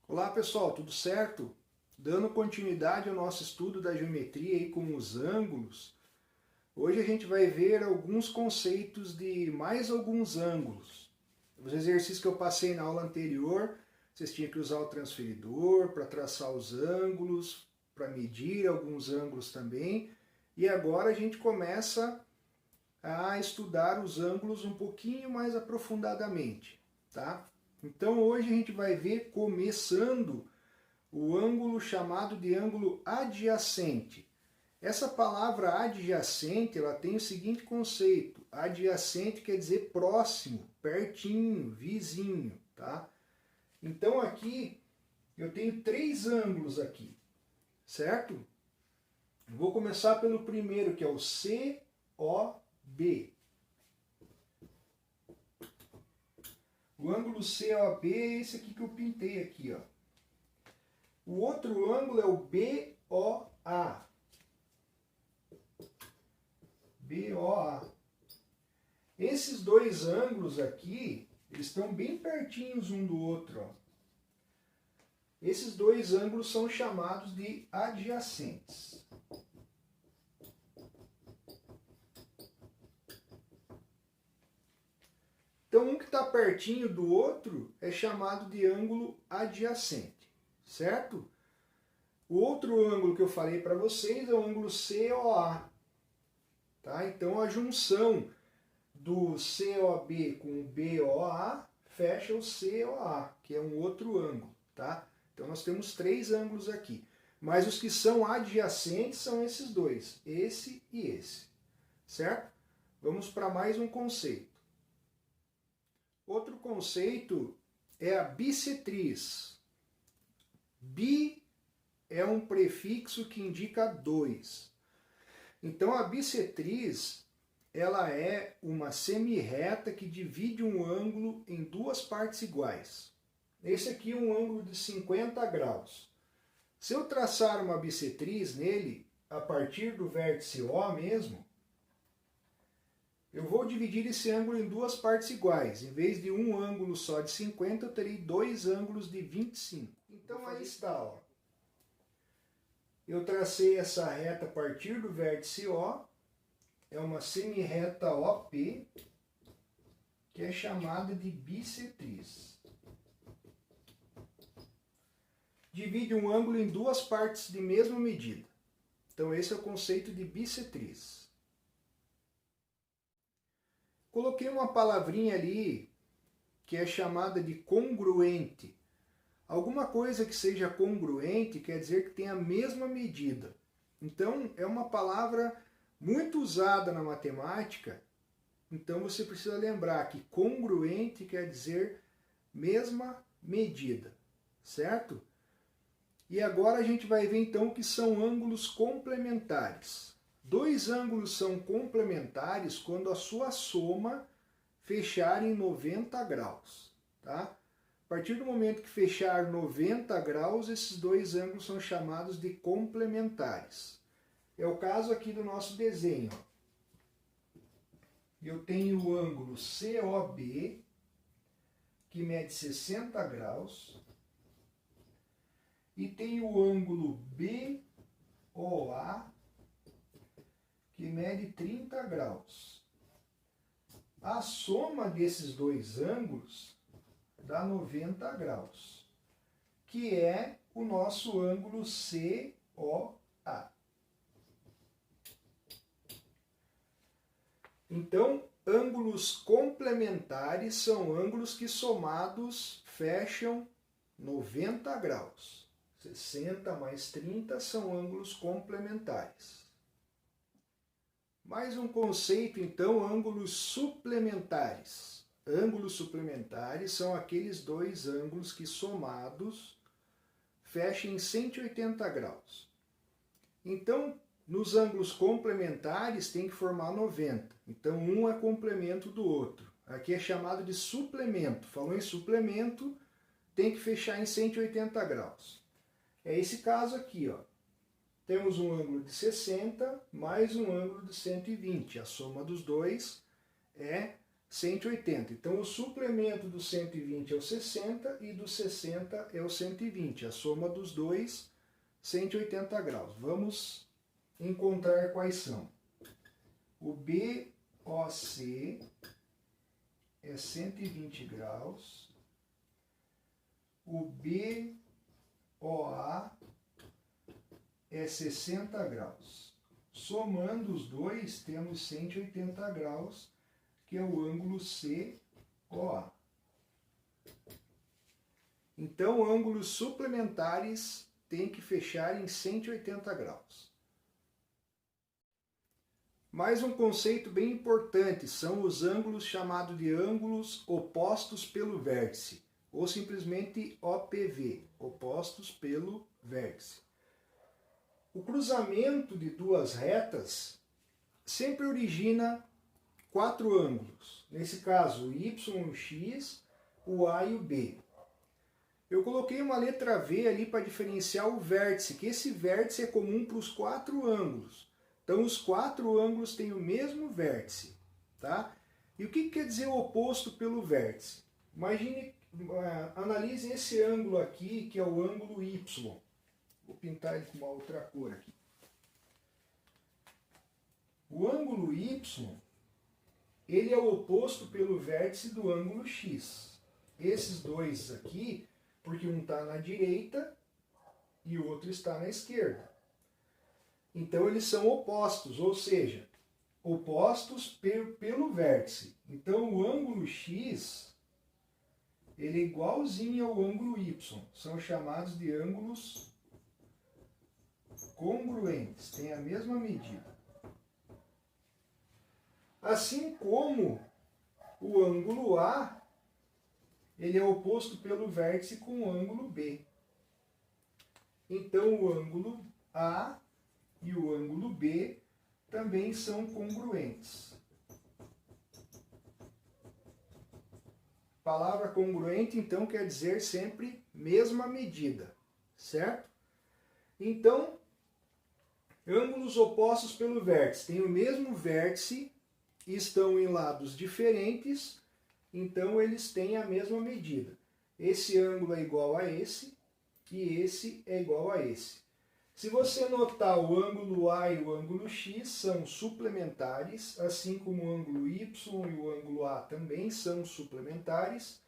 Olá pessoal, tudo certo? Dando continuidade ao nosso estudo da geometria aí com os ângulos, hoje a gente vai ver alguns conceitos de mais alguns ângulos. Os exercícios que eu passei na aula anterior, vocês tinham que usar o transferidor para traçar os ângulos, para medir alguns ângulos também, e agora a gente começa a estudar os ângulos um pouquinho mais aprofundadamente, tá? Então hoje a gente vai ver começando o ângulo chamado de ângulo adjacente. Essa palavra adjacente, ela tem o seguinte conceito: adjacente quer dizer próximo, pertinho, vizinho, tá? Então aqui eu tenho três ângulos aqui, certo? Vou começar pelo primeiro, que é o COB. O ângulo COB é esse aqui que eu pintei aqui, ó. O outro ângulo é o BOA. BOA. Esses dois ângulos aqui, eles estão bem pertinhos um do outro, ó. Esses dois ângulos são chamados de adjacentes. Então, um que está pertinho do outro é chamado de ângulo adjacente, certo? O outro ângulo que eu falei para vocês é o ângulo COA. Tá? Então, a junção do COB com o BOA fecha o COA, que é um outro ângulo. Tá? Então, nós temos três ângulos aqui. Mas os que são adjacentes são esses dois, esse e esse. Certo? Vamos para mais um conceito. Outro conceito é a bissetriz. Bi é um prefixo que indica dois. Então a bissetriz, ela é uma semirreta que divide um ângulo em duas partes iguais. Esse aqui é um ângulo de 50 graus. Se eu traçar uma bissetriz nele, a partir do vértice O mesmo, eu vou dividir esse ângulo em duas partes iguais. Em vez de um ângulo só de 50, eu terei dois ângulos de 25. Então aí está, ó. Eu tracei essa reta a partir do vértice O, é uma semirreta OP, que é chamada de bissetriz. Divide um ângulo em duas partes de mesma medida. Então esse é o conceito de bissetriz. Coloquei uma palavrinha ali que é chamada de congruente. Alguma coisa que seja congruente quer dizer que tem a mesma medida. Então, é uma palavra muito usada na matemática. Então, você precisa lembrar que congruente quer dizer mesma medida, certo? E agora a gente vai ver então o que são ângulos complementares. Dois ângulos são complementares quando a sua soma fechar em 90 graus, tá? A partir do momento que fechar 90 graus, esses dois ângulos são chamados de complementares. É o caso aqui do nosso desenho. Eu tenho o ângulo COB, que mede 60 graus, e tenho o ângulo BOA, que mede 30 graus. A soma desses dois ângulos dá 90 graus, que é o nosso ângulo COA. Então, ângulos complementares são ângulos que somados fecham 90 graus. 60 mais 30 são ângulos complementares. Mais um conceito, então, ângulos suplementares. Ângulos suplementares são aqueles dois ângulos que somados fecham em 180 graus. Então, nos ângulos complementares tem que formar 90. Então, um é complemento do outro. Aqui é chamado de suplemento. Falou em suplemento, tem que fechar em 180 graus. É esse caso aqui, ó. Temos um ângulo de 60 mais um ângulo de 120. A soma dos dois é 180. Então, o suplemento do 120 é o 60 e do 60 é o 120. A soma dos dois, 180 graus. Vamos encontrar quais são. O BOC é 120 graus. O BOA é 60 graus. Somando os dois, temos 180 graus, que é o ângulo COA. Então, ângulos suplementares têm que fechar em 180 graus. Mais um conceito bem importante são os ângulos chamados de ângulos opostos pelo vértice, ou simplesmente OPV, opostos pelo vértice. O cruzamento de duas retas sempre origina 4 ângulos. Nesse caso, o Y e o X, o A e o B. Eu coloquei uma letra V ali para diferenciar o vértice, que esse vértice é comum para os 4 ângulos. Então, os 4 ângulos têm o mesmo vértice, tá? E o que quer dizer o oposto pelo vértice? Imagine, analise esse ângulo aqui, que é o ângulo Y. Vou pintar ele com uma outra cor aqui. O ângulo Y, ele é o oposto pelo vértice do ângulo X. Esses dois aqui, porque um está na direita e o outro está na esquerda. Então, eles são opostos, ou seja, opostos pelo vértice. Então, o ângulo X, ele é igualzinho ao ângulo Y. São chamados de ângulos congruentes, têm a mesma medida. Assim como o ângulo A, ele é oposto pelo vértice com o ângulo B. Então, o ângulo A e o ângulo B também são congruentes. Palavra congruente, então, quer dizer sempre mesma medida, certo? Então, ângulos opostos pelo vértice têm o mesmo vértice e estão em lados diferentes, então eles têm a mesma medida. Esse ângulo é igual a esse e esse é igual a esse. Se você notar, o ângulo A e o ângulo X são suplementares, assim como o ângulo Y e o ângulo A também são suplementares.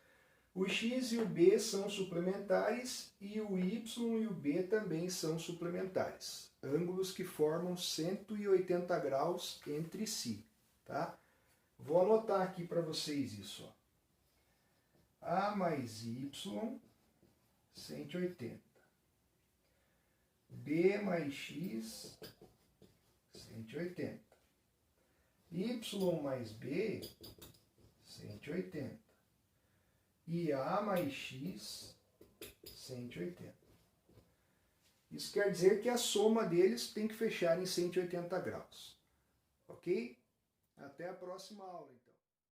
O X e o B são suplementares e o Y e o B também são suplementares. Ângulos que formam 180 graus entre si, tá? Vou anotar aqui para vocês isso, ó. A mais Y, 180. B mais X, 180. Y mais B, 180. E A mais X, 180. Isso quer dizer que a soma deles tem que fechar em 180 graus. Ok? Até a próxima aula.